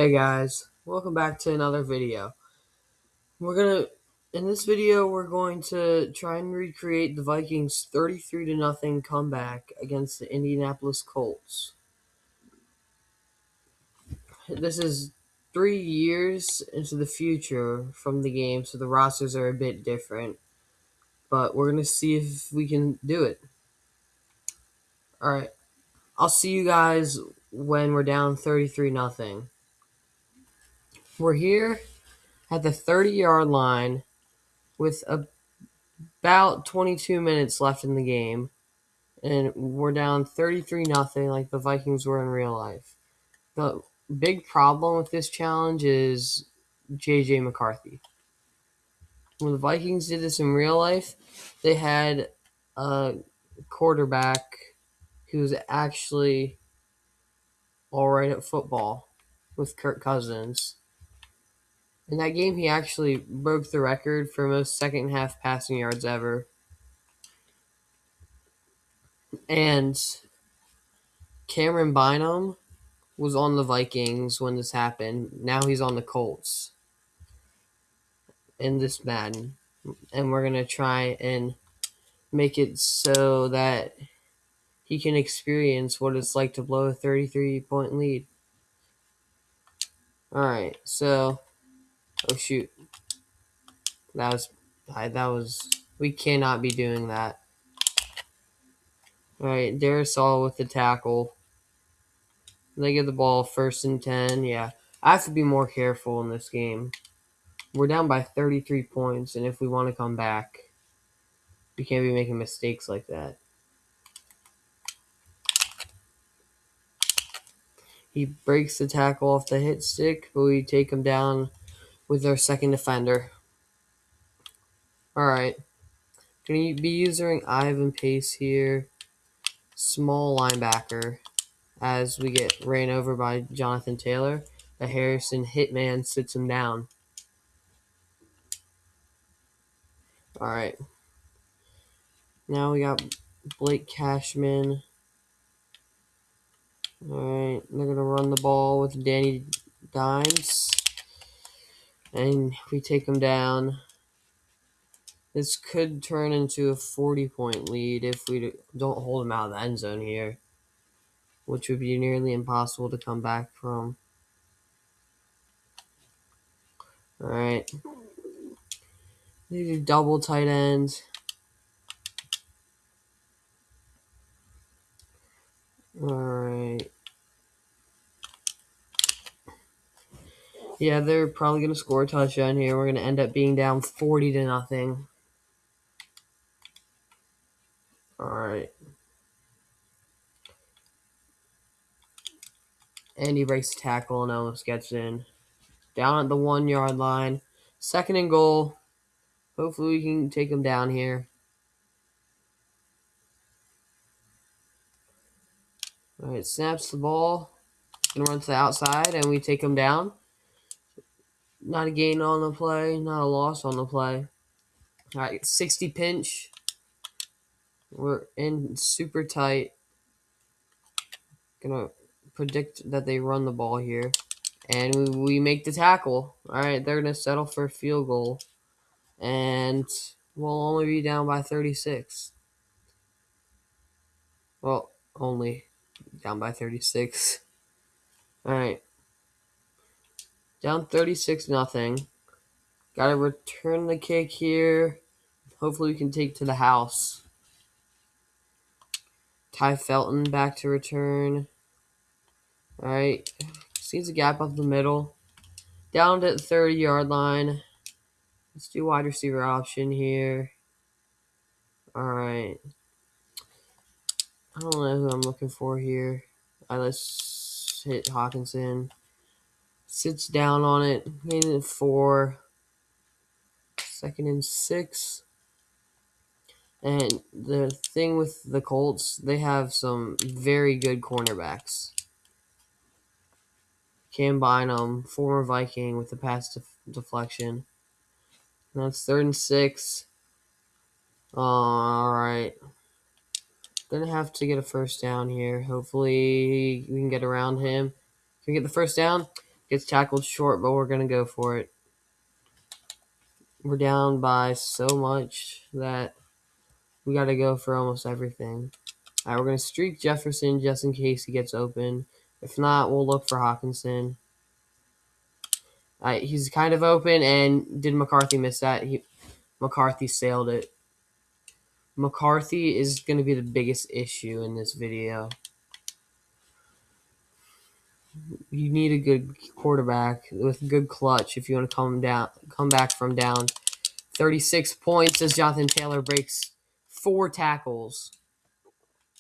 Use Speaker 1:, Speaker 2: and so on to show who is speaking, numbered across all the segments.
Speaker 1: Hey guys, welcome back to another video. In this video, we're going to try and recreate the Vikings 33-0 comeback against the Indianapolis Colts. This is 3 years into the future from the game, so the rosters are a bit different, but we're going to see if we can do it. Alright, I'll see you guys when we're down 33-0. We're here at the 30-yard line with about 22 minutes left in the game, and we're down 33-0 like the Vikings were in real life. The big problem with this challenge is J.J. McCarthy. When the Vikings did this in real life, they had a quarterback who was actually all right at football with Kirk Cousins. In that game, he actually broke the record for most second half passing yards ever. And Cameron Bynum was on the Vikings when this happened. Now he's on the Colts in this Madden. And we're going to try and make it so that he can experience what it's like to blow a 33-point lead. Alright, so, oh shoot. We cannot be doing that. Alright, Darisaw with the tackle. They get the ball 1st and 10. Yeah, I have to be more careful in this game. We're down by 33 points, and if we want to come back, we can't be making mistakes like that. He breaks the tackle off the hit stick, but we take him down with our second defender. Alright. Going to be using Ivan Pace here. Small linebacker as we get ran over by Jonathan Taylor. The Harrison hitman sits him down. Alright. Now we got Blake Cashman. Alright. They're going to run the ball with Danny Dimes. And we take him down. This could turn into a 40-point lead if we don't hold him out of the end zone here, which would be nearly impossible to come back from. All right. These are double tight ends. All right. Yeah, they're probably going to score a touchdown here. We're going to end up being down 40-0. All right. And he breaks the tackle and almost gets in. Down at the 1-yard line. 2nd and goal. Hopefully we can take him down here. All right, snaps the ball. Gonna run to the outside, and we take him down. Not a gain on the play, not a loss on the play. All right, 60 pinch. We're in super tight. Gonna predict that they run the ball here. And we make the tackle. All right, they're gonna settle for a field goal. And we'll only be down by 36. Well, only down by 36. All right. Down 36-0. Gotta return the kick here. Hopefully we can take to the house. Ty Felton back to return. All right. Sees a gap up the middle. Down to the 30-yard line. Let's do wide receiver option here. All right. I don't know who I'm looking for here. All right, let's hit Hawkinson. Sits down on it. Gain it 4. 2nd and 6. And the thing with the Colts, they have some very good cornerbacks. Cam Bynum, former Viking, with the pass deflection. That's 3rd and 6. All right. Gonna have to get a 1st down here. Hopefully we can get around him. Can we get the 1st down? Gets tackled short, but we're going to go for it. We're down by so much that we got to go for almost everything. All right, we're going to streak Jefferson just in case he gets open. If not, we'll look for Hawkinson. All right, he's kind of open, and did McCarthy miss that? McCarthy sailed it. McCarthy is going to be the biggest issue in this video. You need a good quarterback with good clutch if you want to come back from down 36 points as Jonathan Taylor breaks 4 tackles.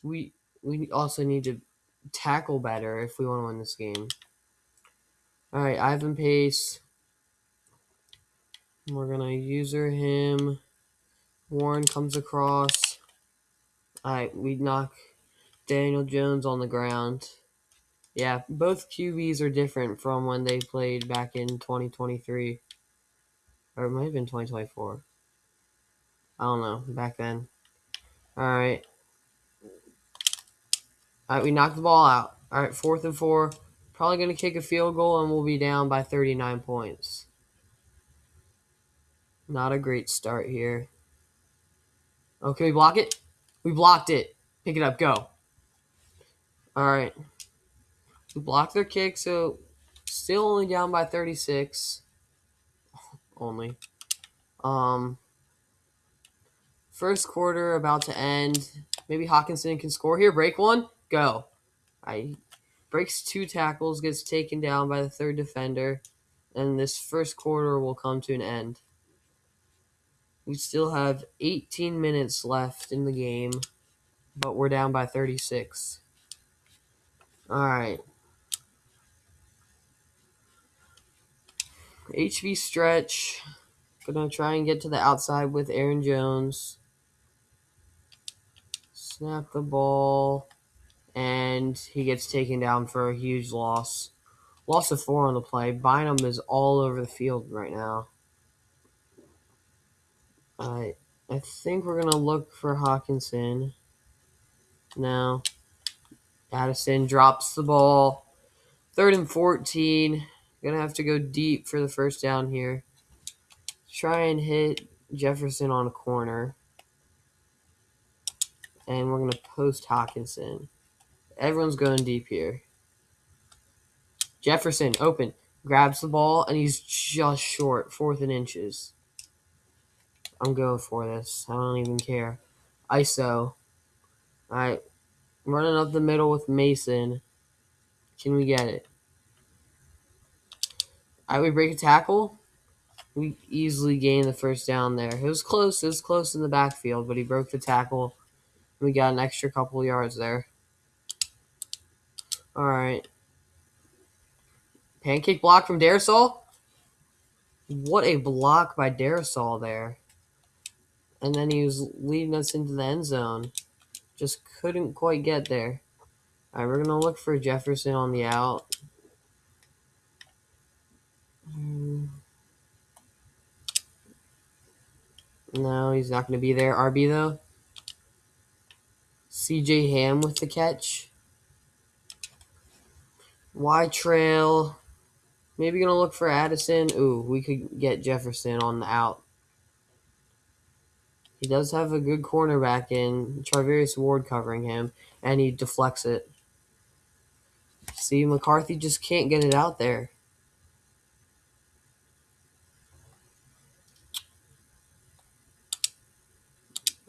Speaker 1: We also need to tackle better if we want to win this game. All right, Ivan Pace. We're going to user him. Warren comes across. All right, we knock Daniel Jones on the ground. Yeah, both QBs are different from when they played back in 2023. Or it might have been 2024. I don't know, back then. All right. All right, we knocked the ball out. All right, 4th and 4. Probably going to kick a field goal, and we'll be down by 39 points. Not a great start here. Oh, can we block it? We blocked it. Pick it up. Go. All right. We blocked their kick, so still only down by 36. Only. First quarter about to end. Maybe Hawkinson can score here. Break one. Go. Breaks 2 tackles, gets taken down by the 3rd defender, and this first quarter will come to an end. We still have 18 minutes left in the game, but we're down by 36. All right. HV stretch. Gonna try and get to the outside with Aaron Jones. Snap the ball, and he gets taken down for a huge loss. Loss of 4 on the play. Bynum is all over the field right now. I think we're going to look for Hawkinson. Now, Addison drops the ball. 3rd and 14. Going to have to go deep for the first down here. Try and hit Jefferson on a corner. And we're going to post Hawkinson. Everyone's going deep here. Jefferson, open. Grabs the ball, and he's just short. 4th and inches. I'm going for this. I don't even care. ISO. All right. Running up the middle with Mason. Can we get it? All right, we break a tackle. We easily gain the first down there. It was close. It was close in the backfield, but he broke the tackle. We got an extra couple yards there. All right. Pancake block from Darisol. What a block by Darisol there. And then he was leading us into the end zone. Just couldn't quite get there. All right, we're going to look for Jefferson on the out. No, he's not going to be there. RB, though. CJ Ham with the catch. Y trail. Maybe going to look for Addison. Ooh, we could get Jefferson on the out. He does have a good cornerback in Charvarius Ward covering him, and he deflects it. See, McCarthy just can't get it out there.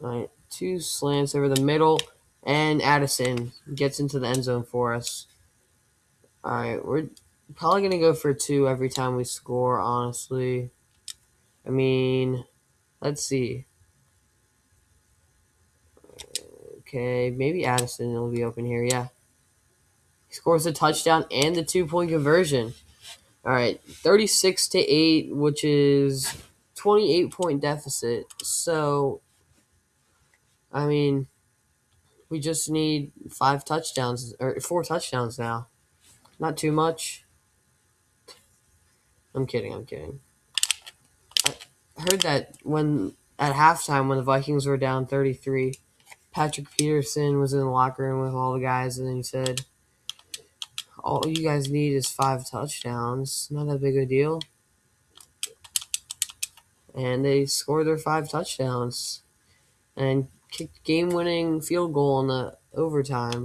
Speaker 1: All right, 2 slants over the middle, and Addison gets into the end zone for us. All right, we're probably going to go for 2 every time we score, honestly. I mean, let's see. Okay, maybe Addison will be open here, yeah. He scores a touchdown and the 2-point conversion. All right, 36-8, which is 28-point deficit. So, I mean, we just need 5 touchdowns or 4 touchdowns now. Not too much. I'm kidding. I heard that at halftime when the Vikings were down 33, Patrick Peterson was in the locker room with all the guys, and then he said, All you guys need is 5 touchdowns. Not that big a deal. And they scored their 5 touchdowns and kicked game-winning field goal in the overtime.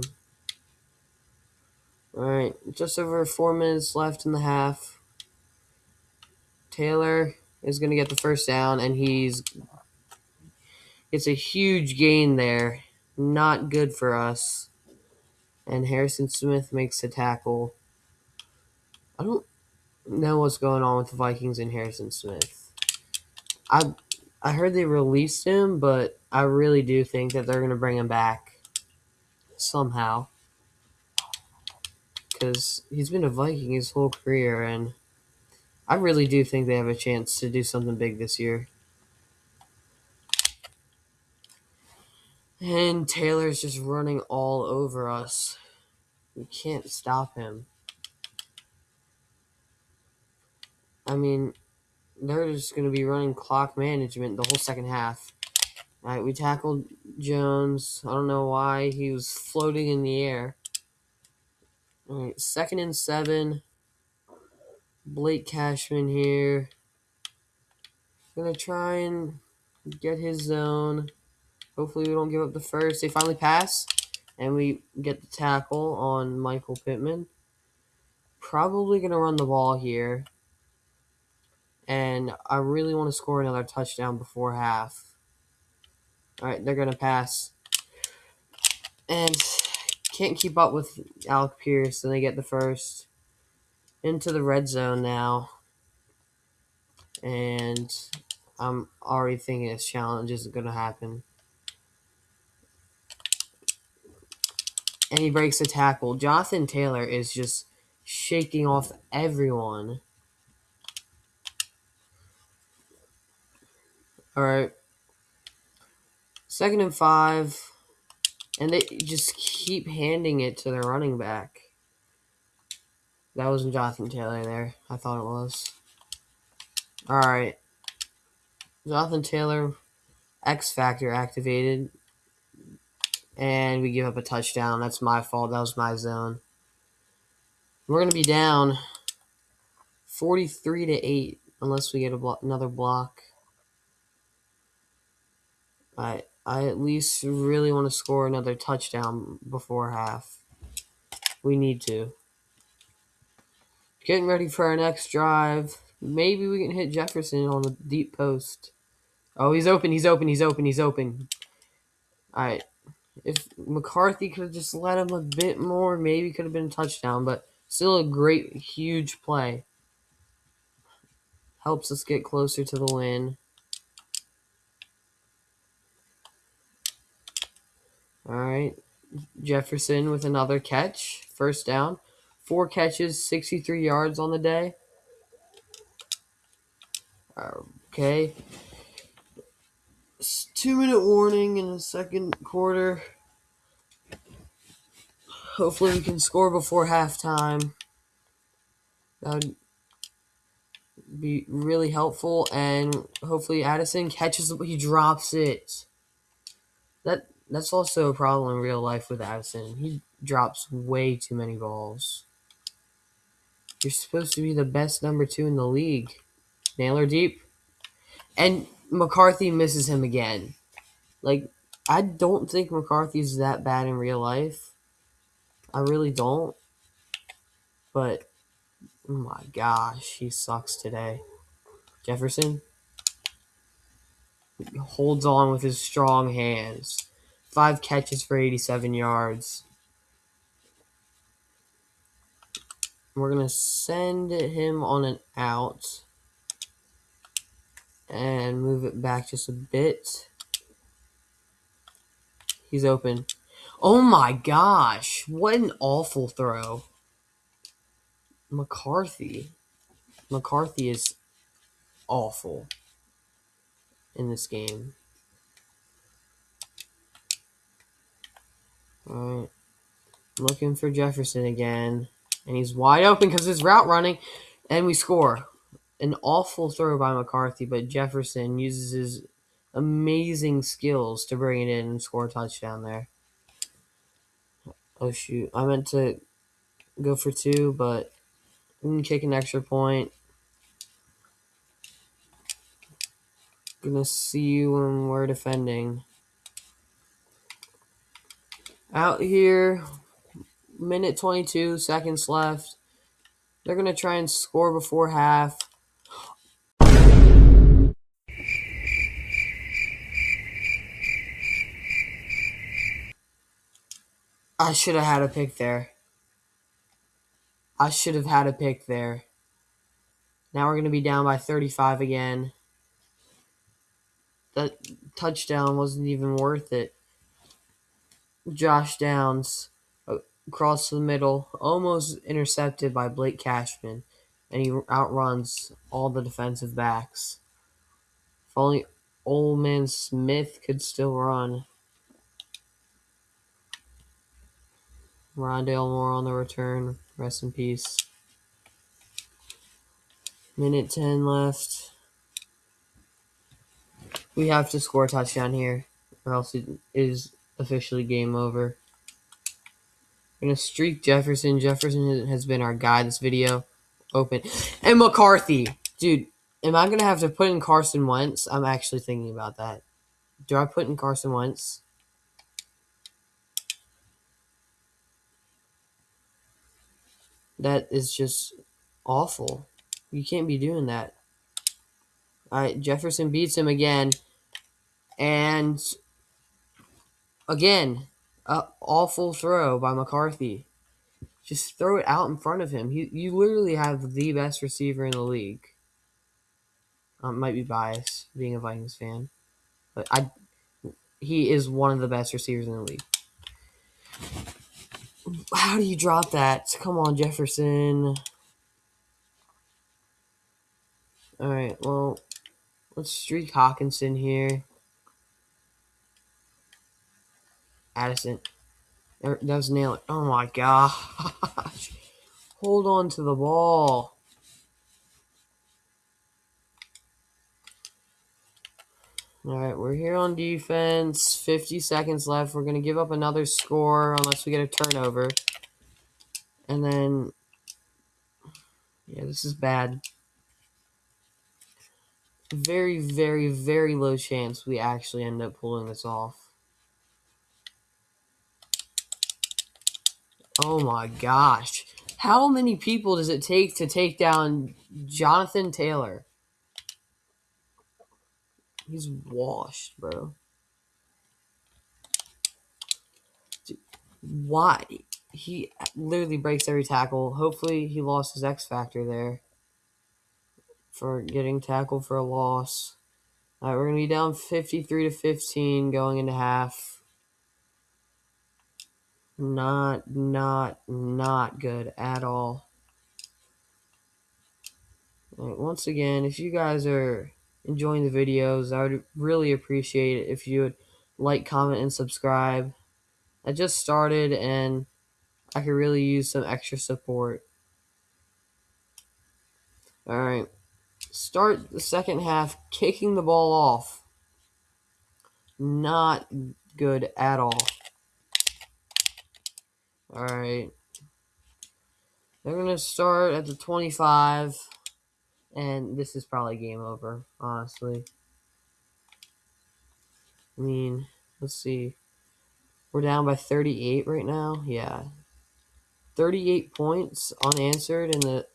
Speaker 1: All right, just over 4 minutes left in the half. Taylor is going to get the first down, and it's a huge gain there. Not good for us. And Harrison Smith makes the tackle. I don't know what's going on with the Vikings and Harrison Smith. I heard they released him, but I really do think that they're going to bring him back somehow. Because he's been a Viking his whole career, and I really do think they have a chance to do something big this year. And Taylor's just running all over us. We can't stop him. I mean, they're just going to be running clock management the whole second half. All right, we tackled Jones. I don't know why he was floating in the air. All right, 2nd and 7. Blake Cashman here. Gonna try and get his zone. Hopefully we don't give up the first. They finally pass, and we get the tackle on Michael Pittman. Probably gonna run the ball here. And I really want to score another touchdown before half. All right, they're going to pass. And can't keep up with Alec Pierce, and they get the first. Into the red zone now. And I'm already thinking this challenge isn't going to happen. And he breaks the tackle. Jonathan Taylor is just shaking off everyone. All right. 2nd and 5. And they just keep handing it to their running back. That wasn't Jonathan Taylor there. I thought it was. All right. Jonathan Taylor, X Factor activated. And we give up a touchdown. That's my fault. That was my zone. We're going to be down 43-8 unless we get another block. I at least really want to score another touchdown before half. We need to. Getting ready for our next drive. Maybe we can hit Jefferson on the deep post. Oh, he's open. All right. If McCarthy could have just let him a bit more, maybe could have been a touchdown, but still a great, huge play. Helps us get closer to the win. All right. Jefferson with another catch. First down. 4 catches, 63 yards on the day. Okay. 2-minute warning in the second quarter. Hopefully we can score before halftime. That would be really helpful. And hopefully Addison catches it, but he drops it. That's also a problem in real life with Addison. He drops way too many balls. You're supposed to be the best number 2 in the league. Naylor deep. And McCarthy misses him again. Like, I don't think McCarthy's that bad in real life. I really don't. But, oh my gosh, he sucks today. Jefferson holds on with his strong hands. 5 catches for 87 yards. We're going to send him on an out and move it back just a bit. He's open. Oh my gosh, what an awful throw. McCarthy is awful in this game. All right. Looking for Jefferson again. And he's wide open because his route running. And we score. An awful throw by McCarthy, but Jefferson uses his amazing skills to bring it in and score a touchdown there. Oh, shoot. I meant to go for two, but we can kick an extra point. Gonna see you when we're defending. Out here, minute 22 seconds left. They're gonna try and score before half. I should have had a pick there. I should have had a pick there. Now we're going to be down by 35 again. That touchdown wasn't even worth it. Josh Downs across the middle, almost intercepted by Blake Cashman, and he outruns all the defensive backs. If only Old Man Smith could still run. Rondale Moore on the return. Rest in peace. Minute 10 left. We have to score a touchdown here, or else it is officially game over. We're going to streak Jefferson. Jefferson has been our guy this video. Open. And McCarthy. Dude, am I going to have to put in Carson Wentz? I'm actually thinking about that. Do I put in Carson Wentz? That is just awful. You can't be doing that. All right, Jefferson beats him again. And again, awful throw by McCarthy. Just throw it out in front of him. You literally have the best receiver in the league. Might be biased being a Vikings fan, but he is one of the best receivers in the league. How do you drop that? Come on, Jefferson. All right, well, let's streak Hawkinson here. Addison. That was nailing. Oh my gosh. Hold on to the ball. All right, we're here on defense. 50 seconds left. We're going to give up another score unless we get a turnover. And then, yeah, this is bad. Very, very, very low chance we actually end up pulling this off. Oh my gosh. How many people does it take to take down Jonathan Taylor? He's washed, bro. Dude, why? He literally breaks every tackle. Hopefully he lost his X factor there for getting tackled for a loss. All right, we're going to be down 53-15 going into half. Not good at all. All right, once again, if you guys are enjoying the videos, I would really appreciate it if you would like, comment, and subscribe. I just started, and I could really use some extra support. All right, start the second half kicking the ball off. Not good at all. All right. They're going to start at the 25, and this is probably game over, honestly. I mean, let's see. We're down by 38 right now. Yeah. 38 points unanswered, and the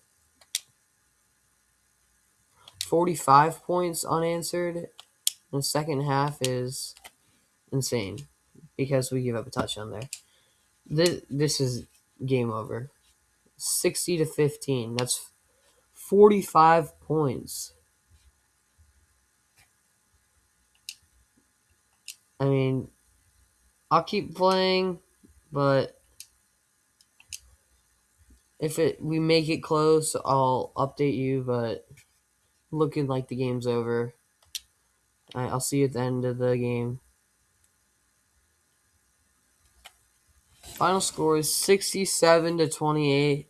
Speaker 1: 45 points unanswered in the second half is insane because we give up a touchdown there. This is game over. 60-15. That's 45 points. I mean, I'll keep playing, but if we make it close, I'll update you, but looking like the game's over. All right, I'll see you at the end of the game. Final score is 67-28.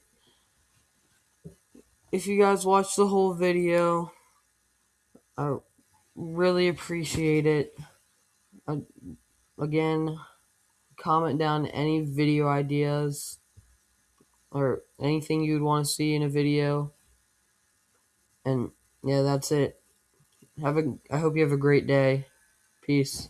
Speaker 1: If you guys watched the whole video, I really appreciate it. Again, comment down any video ideas. or anything you'd want to see in a video. And yeah, that's it. I hope you have a great day. Peace.